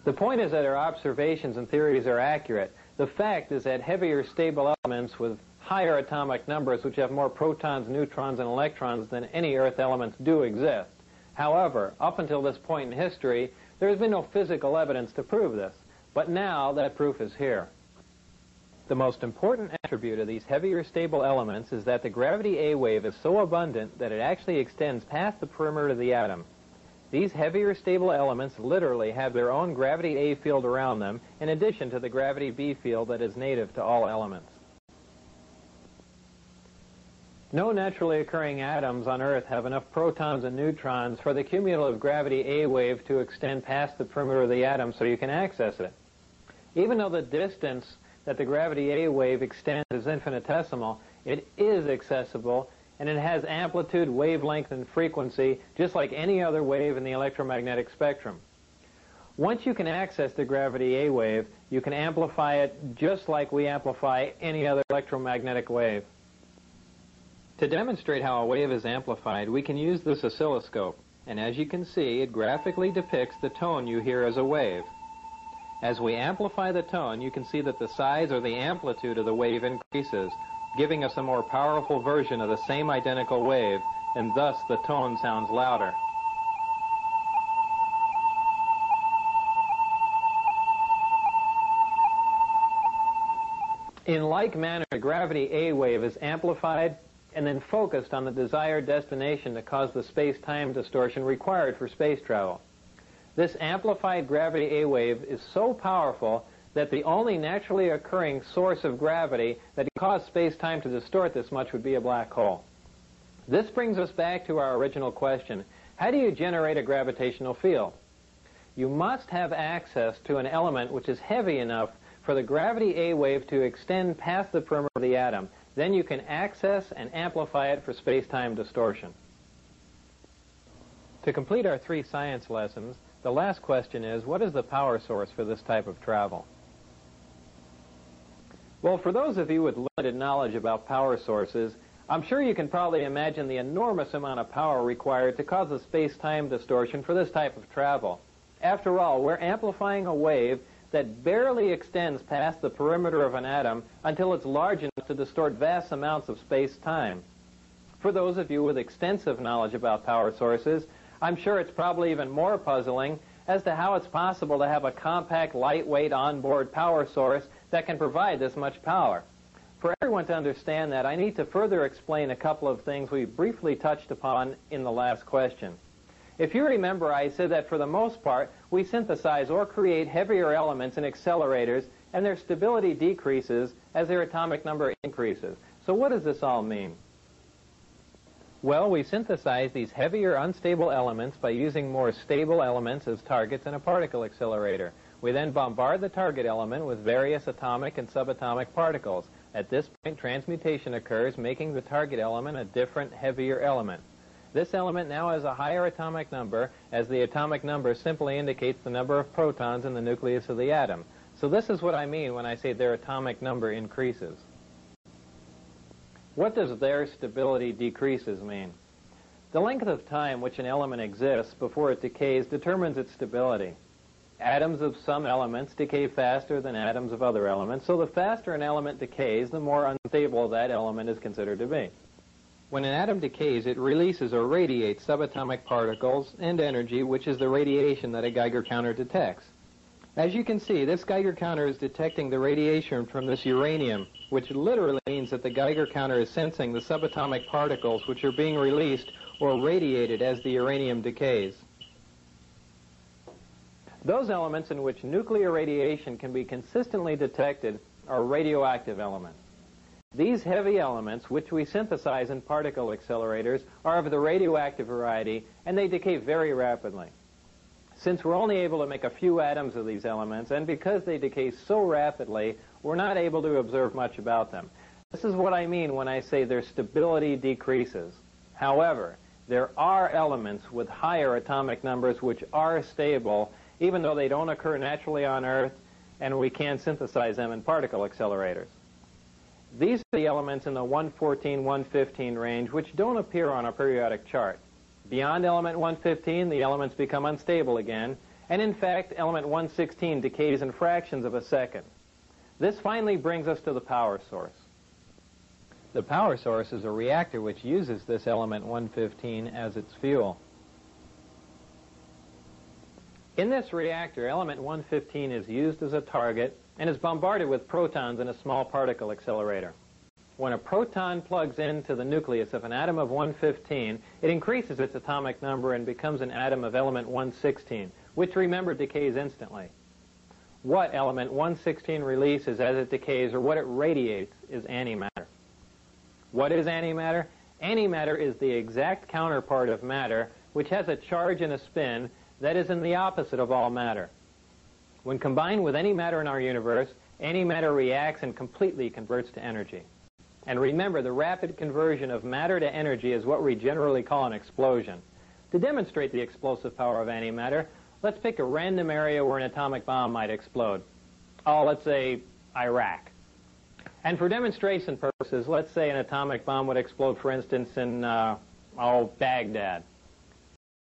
The point is that our observations and theories are accurate. The fact is that heavier stable elements with higher atomic numbers, which have more protons, neutrons, and electrons than any Earth elements, do exist. However, up until this point in history, there has been no physical evidence to prove this. But now that proof is here. The most important attribute of these heavier stable elements is that the gravity A wave is so abundant that it actually extends past the perimeter of the atom. These heavier stable elements literally have their own gravity A field around them, in addition to the gravity B field that is native to all elements. No naturally occurring atoms on Earth have enough protons and neutrons for the cumulative gravity A wave to extend past the perimeter of the atom so you can access it. Even though the distance that the gravity A wave extends is infinitesimal, it is accessible, and it has amplitude, wavelength, and frequency just like any other wave in the electromagnetic spectrum. Once you can access the gravity A wave, you can amplify it just like we amplify any other electromagnetic wave. To demonstrate how a wave is amplified, we can use this oscilloscope, and as you can see, it graphically depicts the tone you hear as a wave. As we amplify the tone, you can see that the size or the amplitude of the wave increases, giving us a more powerful version of the same identical wave, and thus the tone sounds louder. In like manner, the gravity A wave is amplified and then focused on the desired destination to cause the space-time distortion required for space travel. This amplified gravity A wave is so powerful that the only naturally occurring source of gravity that can cause space-time to distort this much would be a black hole. This brings us back to our original question. How do you generate a gravitational field? You must have access to an element which is heavy enough for the gravity A wave to extend past the perimeter of the atom. Then you can access and amplify it for space-time distortion. To complete our 3 science lessons, the last question is, what is the power source for this type of travel? Well, for those of you with limited knowledge about power sources, I'm sure you can probably imagine the enormous amount of power required to cause a space-time distortion for this type of travel. After all, we're amplifying a wave that barely extends past the perimeter of an atom until it's large enough to distort vast amounts of space-time. For those of you with extensive knowledge about power sources, I'm sure it's probably even more puzzling as to how it's possible to have a compact, lightweight, onboard power source that can provide this much power. For everyone to understand that, I need to further explain a couple of things we briefly touched upon in the last question. If you remember, I said that for the most part, we synthesize or create heavier elements in accelerators, and their stability decreases as their atomic number increases. So what does this all mean? Well, we synthesize these heavier, unstable elements by using more stable elements as targets in a particle accelerator. We then bombard the target element with various atomic and subatomic particles. At this point, transmutation occurs, making the target element a different, heavier element. This element now has a higher atomic number, as the atomic number simply indicates the number of protons in the nucleus of the atom. So this is what I mean when I say their atomic number increases. What does their stability decreases mean? The length of time which an element exists before it decays determines its stability. Atoms of some elements decay faster than atoms of other elements, so the faster an element decays, the more unstable that element is considered to be. When an atom decays, it releases or radiates subatomic particles and energy, which is the radiation that a Geiger counter detects. As you can see, this Geiger counter is detecting the radiation from this uranium, which literally means that the Geiger counter is sensing the subatomic particles which are being released or radiated as the uranium decays. Those elements in which nuclear radiation can be consistently detected are radioactive elements. These heavy elements, which we synthesize in particle accelerators, are of the radioactive variety, and they decay very rapidly. Since we're only able to make a few atoms of these elements, and because they decay so rapidly, we're not able to observe much about them. This is what I mean when I say their stability decreases. However, there are elements with higher atomic numbers which are stable, even though they don't occur naturally on Earth, and we can synthesize them in particle accelerators. These are the elements in the 114, 115 range which don't appear on a periodic chart. Beyond element 115, the elements become unstable again, And in fact, element 116 decays in fractions of a second. This finally brings us to the power source. The power source is a reactor which uses this element 115 as its fuel. In this reactor, element 115 is used as a target and is bombarded with protons in a small particle accelerator. When a proton plugs into the nucleus of an atom of 115, it increases its atomic number and becomes an atom of element 116, which, remember, decays instantly. What element 116 releases as it decays, or what it radiates, is antimatter. What is antimatter? Antimatter is the exact counterpart of matter, which has a charge and a spin that is in the opposite of all matter. When combined with any matter in our universe, antimatter reacts and completely converts to energy. And remember, the rapid conversion of matter to energy is what we generally call an explosion. To demonstrate the explosive power of antimatter, let's pick a random area where an atomic bomb might explode. Oh, let's say Iraq. And for demonstration purposes, let's say an atomic bomb would explode, for instance, in Baghdad.